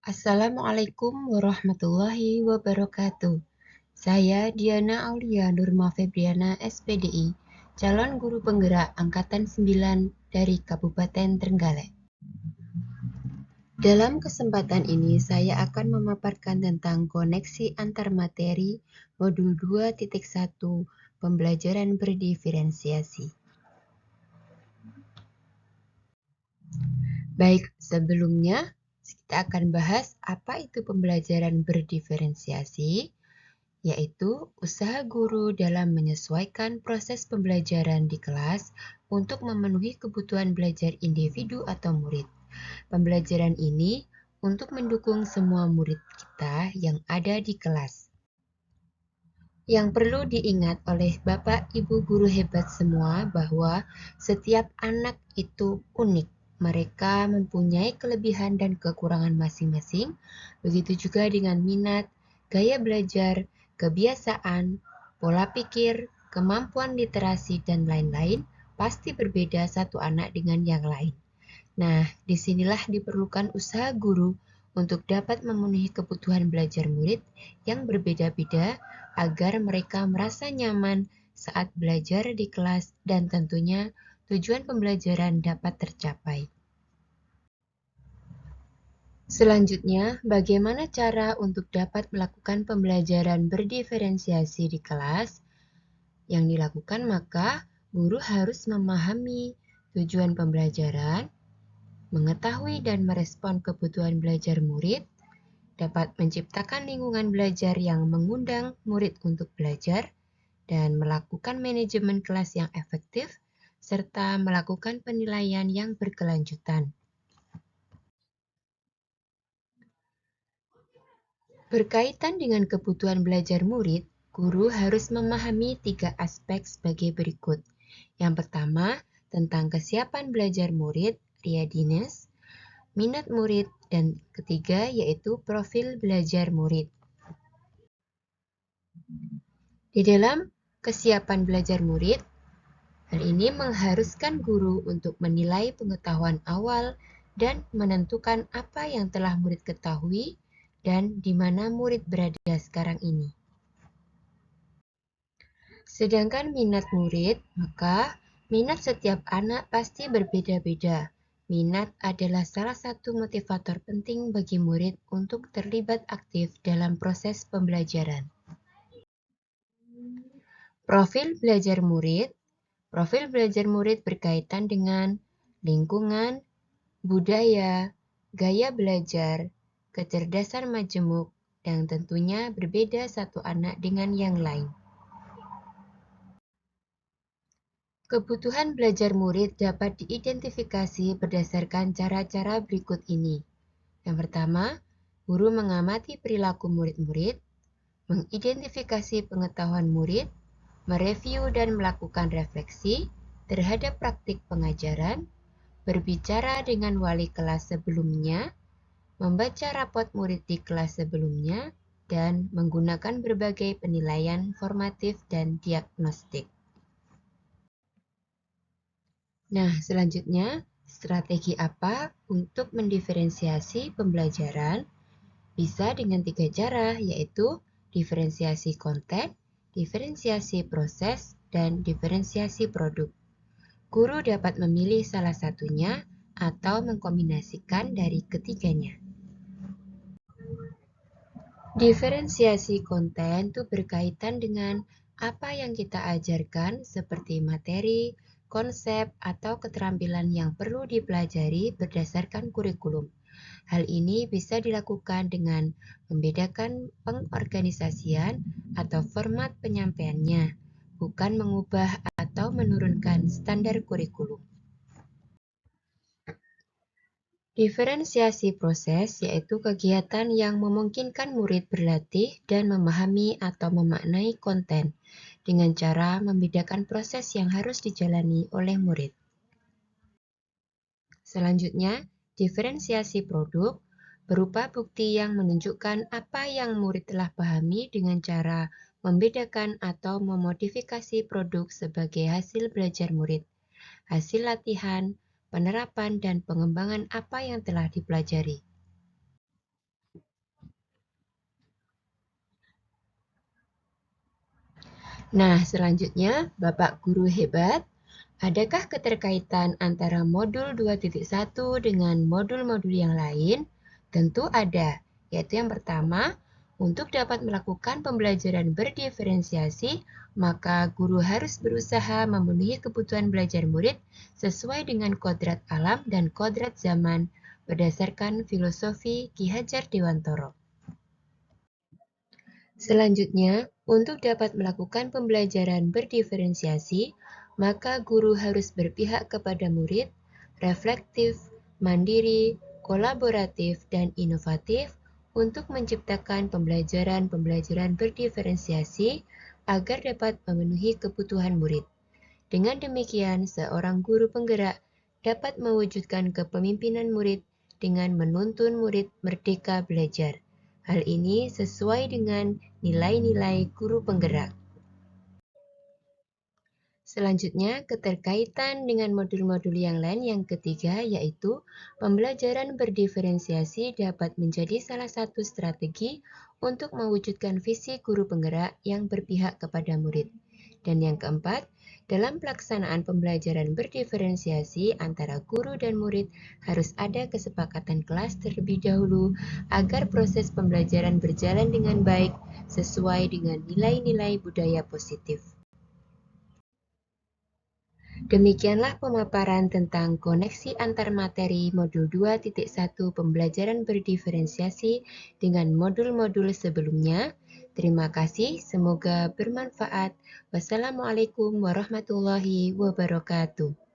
Assalamualaikum warahmatullahi wabarakatuh. Saya Diana Aulia Nurma Febriana SPDI, calon guru penggerak Angkatan 9 dari Kabupaten Trenggalek. Dalam kesempatan ini saya akan memaparkan tentang koneksi antar materi modul 2.1 pembelajaran berdiferensiasi. Baik, sebelumnya kita akan bahas apa itu pembelajaran berdiferensiasi, yaitu usaha guru dalam menyesuaikan proses pembelajaran di kelas untuk memenuhi kebutuhan belajar individu atau murid. Pembelajaran ini untuk mendukung semua murid kita yang ada di kelas. Yang perlu diingat oleh Bapak Ibu guru hebat semua bahwa setiap anak itu unik. Mereka mempunyai kelebihan dan kekurangan masing-masing, begitu juga dengan minat, gaya belajar, kebiasaan, pola pikir, kemampuan literasi, dan lain-lain, pasti berbeda satu anak dengan yang lain. Nah, disinilah diperlukan usaha guru untuk dapat memenuhi kebutuhan belajar murid yang berbeda-beda agar mereka merasa nyaman saat belajar di kelas dan tentunya tujuan pembelajaran dapat tercapai. Selanjutnya, bagaimana cara untuk dapat melakukan pembelajaran berdiferensiasi di kelas? Yang dilakukan maka guru harus memahami tujuan pembelajaran, mengetahui dan merespon kebutuhan belajar murid, dapat menciptakan lingkungan belajar yang mengundang murid untuk belajar, dan melakukan manajemen kelas yang efektif, serta melakukan penilaian yang berkelanjutan. Berkaitan dengan kebutuhan belajar murid, guru harus memahami 3 aspek sebagai berikut. Yang pertama, tentang kesiapan belajar murid, readiness, minat murid, dan ketiga yaitu profil belajar murid. Di dalam kesiapan belajar murid, hal ini mengharuskan guru untuk menilai pengetahuan awal dan menentukan apa yang telah murid ketahui dan di mana murid berada sekarang ini. Sedangkan minat murid, maka minat setiap anak pasti berbeda-beda. Minat adalah salah satu motivator penting bagi murid untuk terlibat aktif dalam proses pembelajaran. Profil belajar murid. Profil belajar murid berkaitan dengan lingkungan, budaya, gaya belajar, kecerdasan majemuk, dan tentunya berbeda satu anak dengan yang lain. Kebutuhan belajar murid dapat diidentifikasi berdasarkan cara-cara berikut ini. Yang pertama, guru mengamati perilaku murid-murid, mengidentifikasi pengetahuan murid, mereview dan melakukan refleksi terhadap praktik pengajaran, berbicara dengan wali kelas sebelumnya, membaca rapot murid di kelas sebelumnya, dan menggunakan berbagai penilaian formatif dan diagnostik. Nah, selanjutnya, strategi apa untuk mendiferensiasi pembelajaran? Bisa dengan 3 cara, yaitu diferensiasi konten, diferensiasi proses, dan diferensiasi produk. Guru dapat memilih salah satunya atau mengkombinasikan dari ketiganya. Diferensiasi konten itu berkaitan dengan apa yang kita ajarkan seperti materi, konsep, atau keterampilan yang perlu dipelajari berdasarkan kurikulum. Hal ini bisa dilakukan dengan membedakan pengorganisasian atau format penyampaiannya, bukan mengubah atau menurunkan standar kurikulum. Diferensiasi proses yaitu kegiatan yang memungkinkan murid berlatih dan memahami atau memaknai konten dengan cara membedakan proses yang harus dijalani oleh murid. Selanjutnya, diferensiasi produk berupa bukti yang menunjukkan apa yang murid telah pahami dengan cara membedakan atau memodifikasi produk sebagai hasil belajar murid, hasil latihan, penerapan, dan pengembangan apa yang telah dipelajari. Nah, selanjutnya, Bapak Guru hebat, adakah keterkaitan antara modul 2.1 dengan modul-modul yang lain? Tentu ada, yaitu yang pertama, untuk dapat melakukan pembelajaran berdiferensiasi, maka guru harus berusaha memenuhi kebutuhan belajar murid sesuai dengan kodrat alam dan kodrat zaman berdasarkan filosofi Ki Hajar Dewantoro. Selanjutnya, untuk dapat melakukan pembelajaran berdiferensiasi, maka guru harus berpihak kepada murid, reflektif, mandiri, kolaboratif, dan inovatif untuk menciptakan pembelajaran-pembelajaran berdiferensiasi agar dapat memenuhi kebutuhan murid. Dengan demikian, seorang guru penggerak dapat mewujudkan kepemimpinan murid dengan menuntun murid merdeka belajar. Hal ini sesuai dengan nilai-nilai guru penggerak. Selanjutnya, keterkaitan dengan modul-modul yang lain yang ketiga, yaitu pembelajaran berdiferensiasi dapat menjadi salah satu strategi untuk mewujudkan visi guru penggerak yang berpihak kepada murid. Dan yang keempat, dalam pelaksanaan pembelajaran berdiferensiasi antara guru dan murid harus ada kesepakatan kelas terlebih dahulu agar proses pembelajaran berjalan dengan baik sesuai dengan nilai-nilai budaya positif. Demikianlah pemaparan tentang koneksi antar materi modul 2.1 pembelajaran berdiferensiasi dengan modul-modul sebelumnya. Terima kasih, semoga bermanfaat. Wassalamualaikum warahmatullahi wabarakatuh.